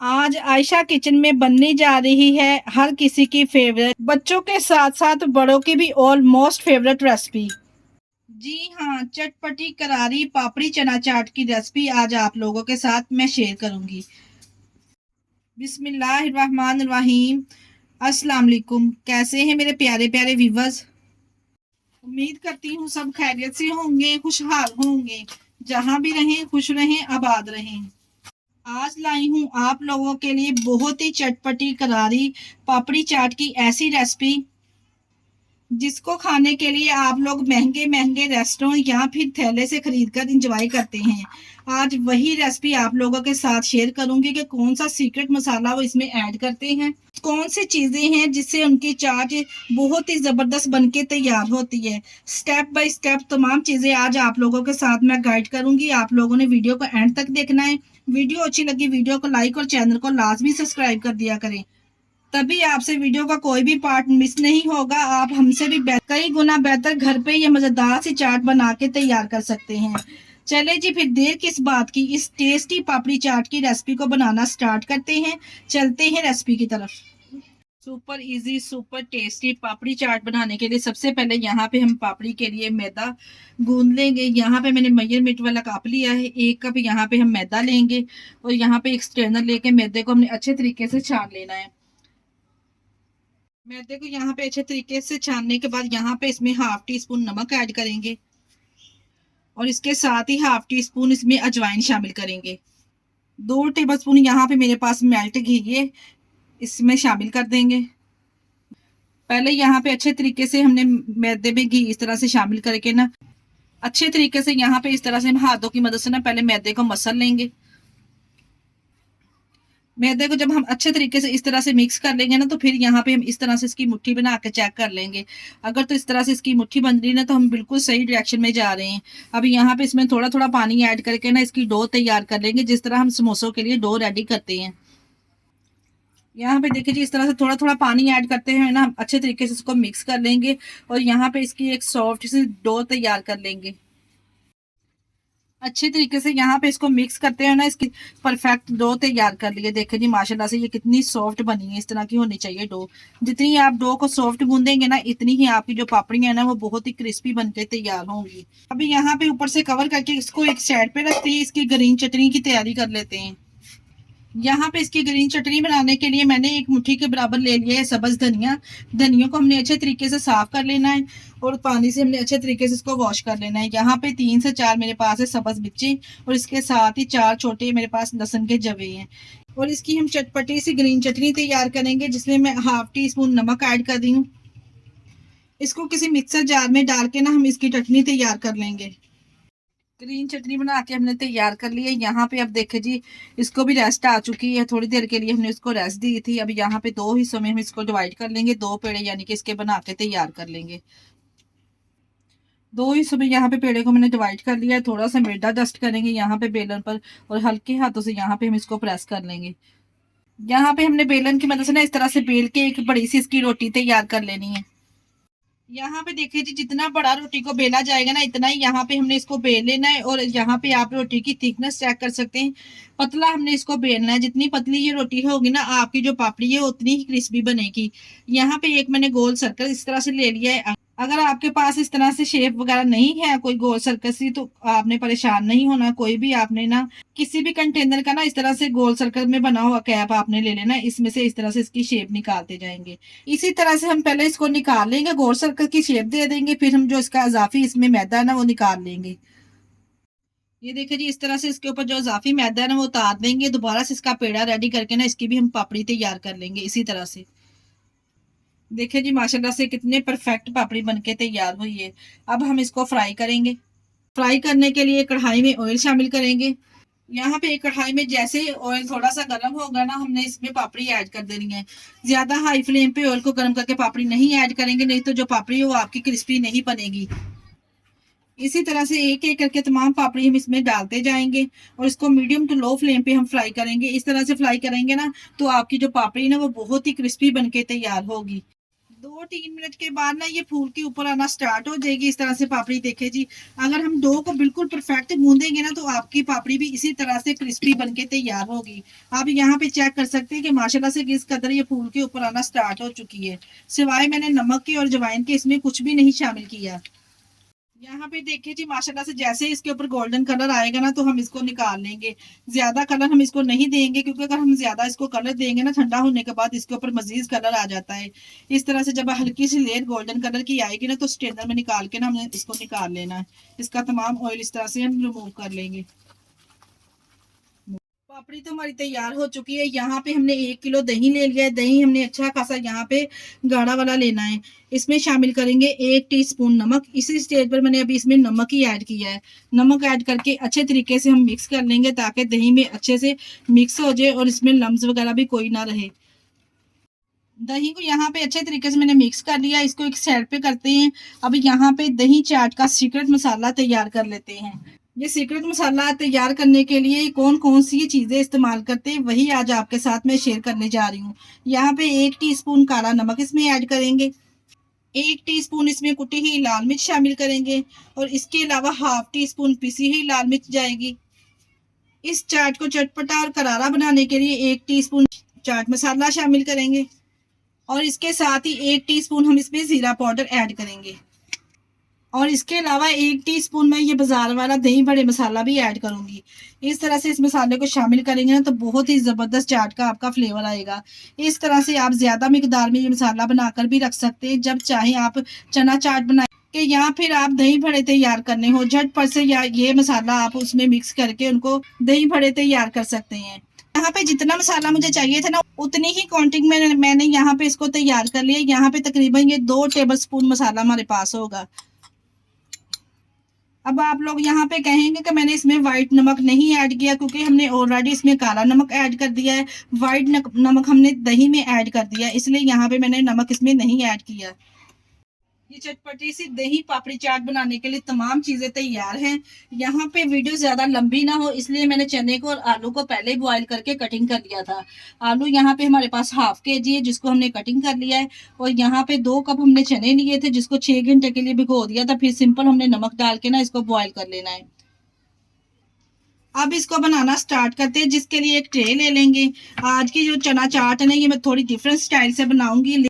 आज आयशा किचन में बनने जा रही है हर किसी की फेवरेट, बच्चों के साथ साथ बड़ों की भी ऑलमोस्ट फेवरेट रेसिपी। जी हाँ, चटपटी करारी पापड़ी चना चाट की रेसिपी आज आप लोगों के साथ मैं शेयर करूंगी। बिस्मिल्लाहिर्रहमानिर्रहीम। अस्सलाम वालेकुम। कैसे हैं मेरे प्यारे प्यारे व्यूवर्स? उम्मीद करती हूँ सब खैरियत से होंगे, खुशहाल होंगे। जहाँ भी रहें खुश रहें, आबाद रहें। आज लाई हूँ आप लोगों के लिए बहुत ही चटपटी करारी पापड़ी चाट की ऐसी रेसिपी जिसको खाने के लिए आप लोग महंगे महंगे रेस्टोरेंट या फिर थैले से खरीद कर इंजॉय करते हैं। आज वही रेसिपी आप लोगों के साथ शेयर करूंगी कि कौन सा सीक्रेट मसाला वो इसमें ऐड करते हैं, कौन सी चीजें हैं जिससे उनकी चाट बहुत ही जबरदस्त बनके तैयार होती है। स्टेप बाय स्टेप तमाम चीजें आज आप लोगों के साथ मैं गाइड करूंगी। आप लोगों ने वीडियो को एंड तक देखना है। वीडियो अच्छी लगी वीडियो को लाइक और चैनल को लाजमी सब्सक्राइब कर दिया करें, तभी आपसे वीडियो का कोई भी पार्ट मिस नहीं होगा। आप हमसे भी कई गुना बेहतर घर पे ये मजेदार सी चाट बना के तैयार कर सकते हैं। चले जी, फिर देर किस बात की, इस टेस्टी पापड़ी चाट की रेसिपी को बनाना स्टार्ट करते हैं। चलते हैं रेसिपी की तरफ। सुपर इजी सुपर टेस्टी पापड़ी चाट बनाने के लिए सबसे पहले यहाँ पे हम पापड़ी के लिए मैदा गूंद लेंगे। यहाँ पे मैंने मेजरमेंट वाला कप लिया है, 1 कप यहाँ पे हम मैदा लेंगे और यहाँ पे एक स्ट्रेनर लेके मैदे को हमने अच्छे तरीके से छान लेना है। मैदे को यहाँ पे अच्छे तरीके से छानने के बाद यहाँ पे इसमें हाफ टी स्पून नमक ऐड करेंगे और इसके साथ ही हाफ टी स्पून इसमें अजवाइन शामिल करेंगे। 2 टेबल स्पून यहाँ पे मेरे पास मेल्ट घी है, इसमें शामिल कर देंगे। पहले यहाँ पे अच्छे तरीके से हमने मैदे में घी इस तरह से शामिल करके ना अच्छे तरीके से यहाँ पे इस तरह से हम हाथों की मदद से ना पहले मैदे को मसल लेंगे। मैदे को जब हम अच्छे तरीके से इस तरह से मिक्स कर लेंगे ना, तो फिर यहाँ पे हम इस तरह से इसकी मुट्ठी बना के चेक कर लेंगे। अगर तो इस तरह से इसकी मुट्ठी बन रही है ना, तो हम बिल्कुल सही डायरेक्शन में जा रहे हैं। अब यहाँ पे इसमें थोड़ा थोड़ा पानी ऐड करके ना इसकी डो तैयार कर लेंगे, जिस तरह हम समोसों के लिए डो रेडी करते हैं। यहाँ पे देखिए जी, इस तरह से थोड़ा थोड़ा पानी ऐड करते हैं ना, हम अच्छे तरीके से इसको मिक्स कर लेंगे और यहाँ पे इसकी एक सॉफ्ट सी डो तैयार कर लेंगे। अच्छे तरीके से यहाँ पे इसको मिक्स करते हैं ना, इसकी परफेक्ट डो तैयार कर लिए। देखिए जी माशाल्लाह से ये कितनी सॉफ्ट बनी है, इस तरह की होनी चाहिए डो। जितनी आप डो को सॉफ्ट गूंदेंगे ना, इतनी ही आपकी जो पापड़ी है ना वो बहुत ही क्रिस्पी बनके तैयार होंगी। अभी यहाँ पे ऊपर से कवर करके इसको एक साइड पे रखते हैं, इसकी ग्रीन चटनी की तैयारी कर लेते हैं। यहाँ पे इसकी ग्रीन चटनी बनाने के लिए मैंने 1 मुट्ठी के बराबर ले लिया है सब्ज धनिया। धनिया को हमने अच्छे तरीके से साफ कर लेना है और पानी से हमने अच्छे तरीके से इसको वॉश कर लेना है। यहाँ पे 3 से 4 मेरे पास है सब्ज मिर्ची और इसके साथ ही 4 छोटे मेरे पास लहसुन के जवे हैं। और इसकी हम चटपटी सी ग्रीन चटनी तैयार करेंगे, जिसमें मैं हाफ टी स्पून नमक ऐड कर दी हूँ। इसको किसी मिक्सर जार में डाल के ना हम इसकी चटनी तैयार कर लेंगे। ग्रीन चटनी बना के हमने तैयार कर ली है। यहाँ पे अब देखे जी, इसको भी रेस्ट आ चुकी है। थोड़ी देर के लिए हमने इसको रेस्ट दी थी। अब यहाँ पे 2 हिस्सों में हम इसको डिवाइड कर लेंगे, 2 पेड़े यानी कि इसके बना के तैयार कर लेंगे। 2 हिस्सों में यहाँ पे पेड़े को मैंने डिवाइड कर लिया है। थोड़ा सा मैदा डस्ट करेंगे यहाँ पे बेलन पर और हल्के हाथों से यहाँ पे हम इसको प्रेस कर लेंगे। यहाँ पे हमने बेलन की मदद से ना इस तरह से बेल के एक बड़ी सी इसकी रोटी तैयार कर लेनी है। यहाँ पे देखिए जी, जितना बड़ा रोटी को बेला जाएगा ना, इतना ही यहाँ पे हमने इसको बेल लेना है। और यहाँ पे आप रोटी की थिकनेस चेक कर सकते हैं। पतला हमने इसको बेलना है। जितनी पतली ये रोटी होगी ना, आपकी जो पापड़ी है उतनी ही क्रिस्पी बनेगी। यहाँ पे एक मैंने गोल सर्कल इस तरह से ले लिया है। अगर आपके पास इस तरह से शेप वगैरह नहीं है कोई गोल सर्कल सी, तो आपने परेशान नहीं होना। कोई भी आपने ना किसी भी कंटेनर का ना इस तरह से गोल सर्कल में बना हुआ कैप आपने ले लेना, इसमें से इस तरह से इसकी शेप निकालते जाएंगे। इसी तरह से हम पहले इसको निकाल लेंगे, गोल सर्कल की शेप दे देंगे, फिर हम जो इसका इजाफी इसमें मैदा है ना वो निकाल लेंगे। ये देखिए जी, इस तरह से इसके ऊपर जो इजाफी मैदा है ना वो उतार देंगे। दोबारा से इसका पेड़ा रेडी करके ना इसकी भी हम पापड़ी तैयार कर लेंगे इसी तरह से। देखिए जी माशाल्लाह से कितने परफेक्ट पापड़ी बनके तैयार हुई है। अब हम इसको फ्राई करेंगे। फ्राई करने के लिए कढ़ाई में ऑयल शामिल करेंगे। यहाँ पे एक कढ़ाई में जैसे ही ऑयल थोड़ा सा गर्म होगा ना, हमने इसमें पापड़ी ऐड कर देनी है। ज्यादा हाई फ्लेम पे ऑयल को गर्म करके पापड़ी नहीं ऐड करेंगे, नहीं तो जो पापड़ी है वो आपकी क्रिस्पी नहीं बनेगी। इसी तरह से एक एक करके तमाम पापड़ी हम इसमें डालते जाएंगे और इसको मीडियम टू लो फ्लेम पे हम फ्राई करेंगे। इस तरह से फ्राई करेंगे ना, तो आपकी जो पापड़ी ना वो बहुत ही क्रिस्पी बनके तैयार होगी। 2 2-3 मिनट के बाद ना ये फूल के ऊपर आना स्टार्ट हो जाएगी। इस तरह से पापड़ी देखे जी, अगर हम डो को बिल्कुल परफेक्ट गूंदेंगे ना तो आपकी पापड़ी भी इसी तरह से क्रिस्पी बनके तैयार होगी। आप यहाँ पे चेक कर सकते हैं कि माशाल्लाह से किस कदर ये फूल के ऊपर आना स्टार्ट हो चुकी है। सिवाय मैंने नमक के और अजवाइन के इसमें कुछ भी नहीं शामिल किया। यहाँ पे देखिए जी, माशाल्लाह से जैसे इसके ऊपर गोल्डन कलर आएगा ना तो हम इसको निकाल लेंगे। ज्यादा कलर हम इसको नहीं देंगे, क्योंकि अगर हम ज्यादा इसको कलर देंगे ना ठंडा होने के बाद इसके ऊपर मजीद कलर आ जाता है। इस तरह से जब हल्की सी लेयर गोल्डन कलर की आएगी ना तो स्ट्रेनर में निकाल के ना हमने इसको निकाल लेना है। इसका तमाम ऑयल इस तरह से हम रिमूव कर लेंगे। पापड़ी तो हमारी तैयार हो चुकी है। यहाँ पे हमने 1 किलो दही ले लिया है। दही हमने अच्छा खासा यहाँ पे गाढ़ा वाला लेना है। इसमें शामिल करेंगे 1 टीस्पून नमक। इसी स्टेज पर मैंने अभी इसमें नमक ही ऐड किया है। नमक ऐड करके अच्छे तरीके से हम मिक्स कर लेंगे ताकि दही में अच्छे से मिक्स हो जाए और इसमें लम्स वगैरह भी कोई ना रहे। दही को यहाँ पे अच्छे तरीके से मैंने मिक्स कर लिया। इसको एक साइड पे करते हैं। अब यहाँ पे दही चाट का सीक्रेट मसाला तैयार कर लेते हैं। ये सीक्रेट मसाला तैयार करने के लिए कौन कौन सी चीजें इस्तेमाल करते हैं वही आज आपके साथ मैं शेयर करने जा रही हूँ। यहाँ पे 1 टीस्पून काला नमक इसमें ऐड करेंगे। 1 टीस्पून इसमें कुटी हुई लाल मिर्च शामिल करेंगे और इसके अलावा ½ टीस्पून पिसी हुई लाल मिर्च जाएगी। इस चाट को चटपटा और करारा बनाने के लिए 1 टीस्पून चाट मसाला शामिल करेंगे और इसके साथ ही 1 टीस्पून हम इसमें जीरा पाउडर ऐड करेंगे और इसके अलावा 1 टीस्पून में ये बाजार वाला दही बड़े मसाला भी ऐड करूंगी। इस तरह से इस मसाले को शामिल करेंगे ना तो बहुत ही जबरदस्त चाट का आपका फ्लेवर आएगा। इस तरह से आप ज्यादा मिकदार में ये मसाला बनाकर भी रख सकते हैं। जब चाहे आप चना चाट बनाए कि या फिर आप दही बड़े तैयार करने हो झटपट से, या ये मसाला आप उसमें मिक्स करके उनको दही बड़े तैयार कर सकते हैं। यहाँ पे जितना मसाला मुझे चाहिए था ना उतनी ही क्वांटिटी में मैंने यहाँ पे इसको तैयार कर लिया। यहाँ पे तकरीबन ये 2 टेबलस्पून मसाला हमारे पास होगा। अब आप लोग यहाँ पे कहेंगे कि मैंने इसमें व्हाइट नमक नहीं ऐड किया, क्योंकि हमने ऑलरेडी इसमें काला नमक ऐड कर दिया है। व्हाइट नमक हमने दही में ऐड कर दिया, इसलिए यहाँ पे मैंने नमक इसमें नहीं ऐड किया। ये चटपटी सी दही पापड़ी चाट बनाने के लिए तमाम चीजें तैयार हैं। यहाँ पे वीडियो ज्यादा लंबी ना हो इसलिए मैंने चने को और आलू को पहले बॉईल करके कटिंग कर लिया था। आलू यहाँ पे हमारे पास ½ kg है जिसको हमने कटिंग कर लिया है और यहाँ पे 2 कप हमने चने लिए थे जिसको 6 घंटे के लिए भिगो दिया था। फिर सिंपल हमने नमक डाल के ना इसको बॉयल कर लेना है। अब इसको बनाना स्टार्ट करते हैं, जिसके लिए एक ट्रे ले लेंगे। आज की जो चना चाट है ना ये मैं थोड़ी डिफरेंट स्टाइल से बनाऊंगी।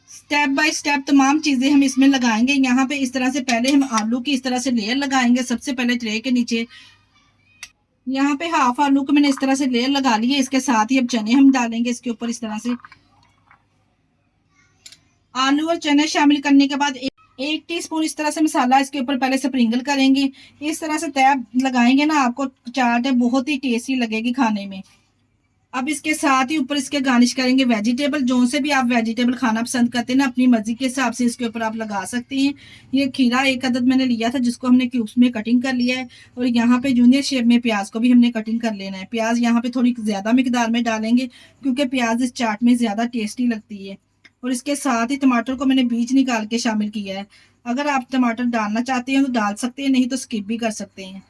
स्टेप बाय स्टेप तमाम चीजें हम इसमें लगाएंगे। यहाँ पे इस तरह से पहले हम आलू की इस तरह से लेयर लगाएंगे। सबसे पहले ट्रे के नीचे यहाँ पे ½ आलू को मैंने इस तरह से लेयर लगा ली है। इसके साथ ही अब चने हम डालेंगे इसके ऊपर। इस तरह से आलू और चने शामिल करने के बाद 1 टीस्पून इस तरह से मसाला इसके ऊपर पहले स्प्रिंकल करेंगे। इस तरह से तैयार लगाएंगे ना आपको चाट है बहुत ही टेस्टी लगेगी खाने में। अब इसके साथ ही ऊपर इसके गार्निश करेंगे वेजिटेबल। जो से भी आप वेजिटेबल खाना पसंद करते हैं ना अपनी मर्जी के हिसाब से इसके ऊपर आप लगा सकते हैं। ये खीरा 1 अदद मैंने लिया था जिसको हमने क्यूब्स में कटिंग कर लिया है और यहाँ पे जूनियर शेप में प्याज को भी हमने कटिंग कर लेना है। प्याज यहाँ पे थोड़ी ज्यादा मिकदार में डालेंगे क्योंकि प्याज इस चाट में ज्यादा टेस्टी लगती है। और इसके साथ ही टमाटर को मैंने बीज निकाल के शामिल किया है। अगर आप टमाटर डालना चाहते हैं तो डाल सकते हैं, नहीं तो स्किप भी कर सकते हैं।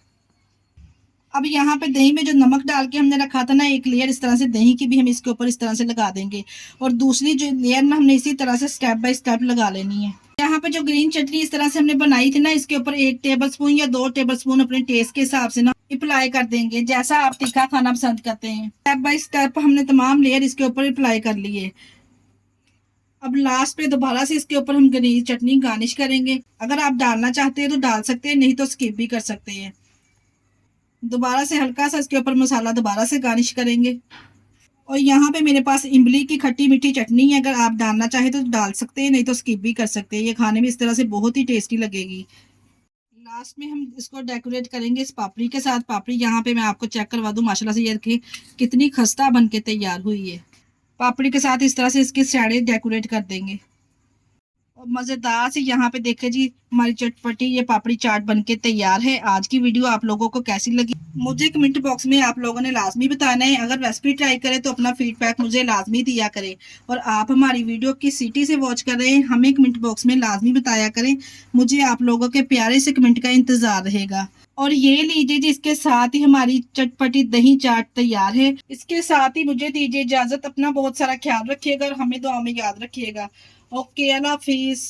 अब यहाँ पे दही में जो नमक डाल के हमने रखा था ना एक लेयर इस तरह से दही की भी हम इसके ऊपर इस तरह से लगा देंगे और दूसरी जो लेयर ना हमने इसी तरह से स्टेप बाय स्टेप लगा लेनी है। यहाँ पे जो ग्रीन चटनी इस तरह से हमने बनाई थी ना इसके ऊपर 1 टेबलस्पून या 2 टेबलस्पून अपने टेस्ट के हिसाब से ना अप्लाई कर देंगे, जैसा आप तीखा खाना पसंद करते हैं। स्टेप बाय स्टेप हमने तमाम लेयर इसके ऊपर अप्लाई कर लिए। अब लास्ट पे दोबारा से इसके ऊपर हम ग्रीन चटनी गार्निश करेंगे। अगर आप डालना चाहते हैं तो डाल सकते हैं, नहीं तो स्किप भी कर सकते हैं। दोबारा से हल्का सा इसके ऊपर मसाला दोबारा से गार्निश करेंगे। और यहाँ पे मेरे पास इमली की खट्टी मीठी चटनी है, अगर आप डालना चाहे तो डाल सकते हैं, नहीं तो स्किप भी कर सकते हैं। ये खाने में इस तरह से बहुत ही टेस्टी लगेगी। लास्ट में हम इसको डेकोरेट करेंगे इस पापड़ी के साथ। पापड़ी यहाँ पे मैं आपको चेक करवा दूं, माशाल्लाह से ये देखिए कितनी खस्ता बन के तैयार हुई है। पापड़ी के साथ इस तरह से इसकी साइडें डेकोरेट कर देंगे और मजेदार से यहाँ पे देखे जी हमारी चटपटी ये पापड़ी चाट बनके तैयार है। आज की वीडियो आप लोगों को कैसी लगी मुझे कमेंट बॉक्स में आप लोगों ने लाजमी बताना है। अगर रेसिपी ट्राई करें तो अपना फीडबैक मुझे लाजमी दिया करें और आप हमारी वीडियो किस सिटी से वॉच कर रहे हैं हमें कमेंट बॉक्स में लाजमी बताया करें। मुझे आप लोगों के प्यारे से कमेंट का इंतजार रहेगा। और ये लीजिए जी इसके साथ ही हमारी चटपटी दही चाट तैयार है। इसके साथ ही मुझे दीजिए इजाजत। अपना बहुत सारा ख्याल रखिएगा और हमें दुआ में याद रखिएगा। ओके, अल्लाह हाफिज।